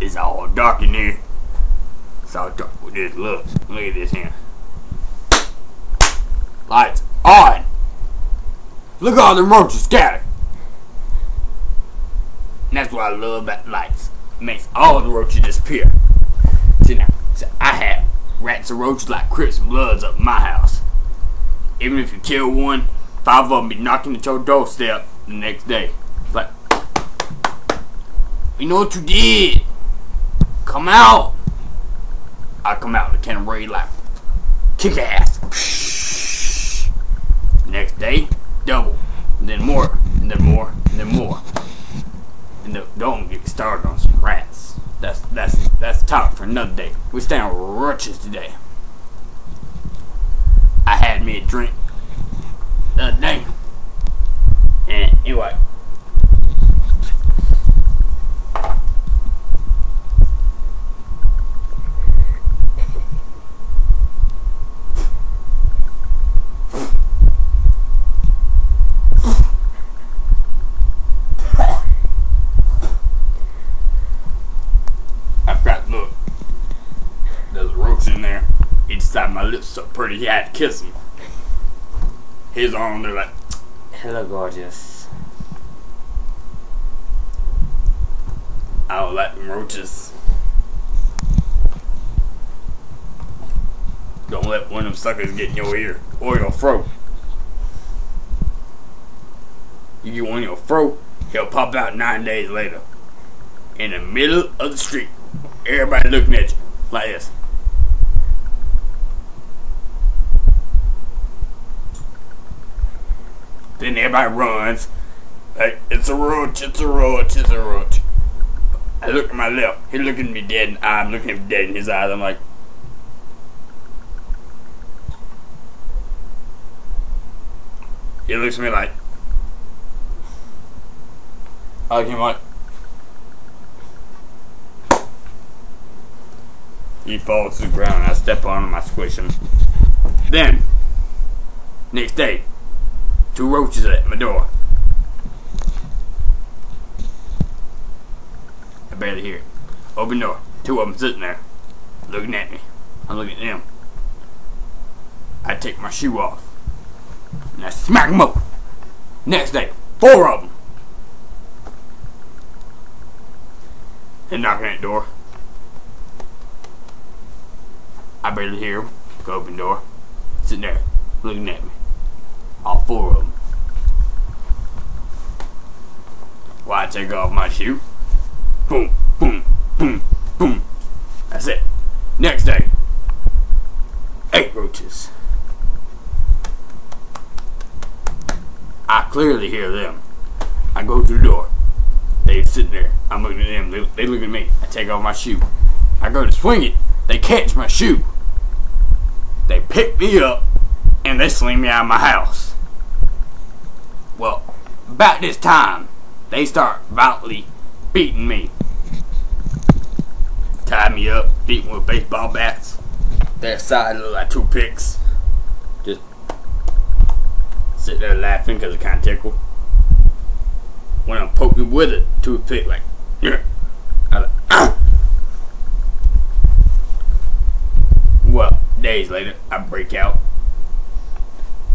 It's all dark in here. It's all dark with this. Look at this here. Lights on. Look at all the roaches scattered. And that's what I love about lights. It makes all the roaches disappear. See now, I have rats and roaches like Crips and Bloods up in my house. Even if you kill one, 5 of them be knocking at your doorstep the next day. It's like, you know what you did? Come out. I come out with a can of raid like, kick ass. Next day, double, and then more, and then more, and then more. And don't get started on some rats. That's talk for another day. We stay on roaches today. I had me a drink the other day, and anyway. In there, he decided my lips so pretty he had to kiss him. His arm, they're like, hello, gorgeous. I don't like them roaches. Don't let one of them suckers get in your ear or your throat. You get one in your throat, he'll pop out 9 days later. In the middle of the street. Everybody looking at you like this. Then everybody runs. Like, it's a roach, it's a roach, it's a roach. I look at my left. He looking at me dead in the eye. I'm looking at him dead in his eyes. I'm like, he looks at me like, I look at him like, he falls to the ground and I step on him, I squish him. Then, next day, 2 roaches at my door. I barely hear it. Open door. 2 of them sitting there, looking at me. I'm looking at them. I take my shoe off, and I smack them up. Next day, 4 of them. They're knocking at the door. I barely hear them. Go open the door. Sitting there, looking at me. All 4 of them. Why I take off my shoe? Boom, boom, boom, boom. That's it. Next day, 8 roaches. I clearly hear them. I go through the door. They sitting there. I'm looking at them. They look at me. I take off my shoe. I go to swing it. They catch my shoe. They pick me up and they sling me out of my house. Well, about this time, they start violently beating me. Tie me up, beat me with baseball bats. Their side look like 2 picks. Just sit there laughing because it kind of tickled. When I'm poking with a toothpick, like, yeah. I was like, ah. Well, days later, I break out.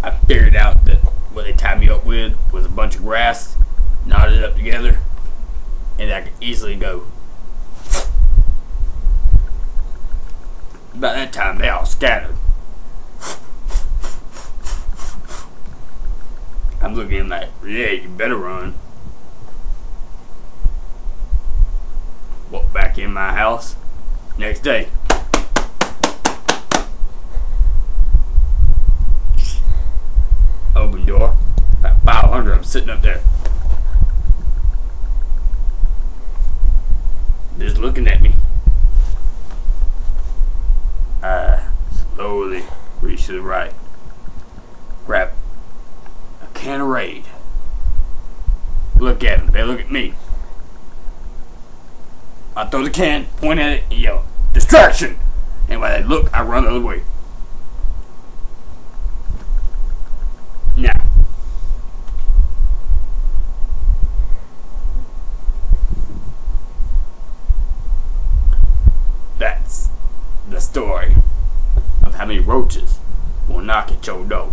I figured out that what they tied me up with was a bunch of grass, knotted up together, and I could easily go. About that time, they all scattered. I'm looking at them like, yeah, you better run. Walk back in my house. Next day. Open door. About 500 of them sitting up there. Just looking at me. Slowly reach to the right. Grab a can of Raid. Look at them. They look at me. I throw the can, point at it, and yell, "Distraction!" And when they look, I run the other way. Now, story of how many roaches will knock at your door.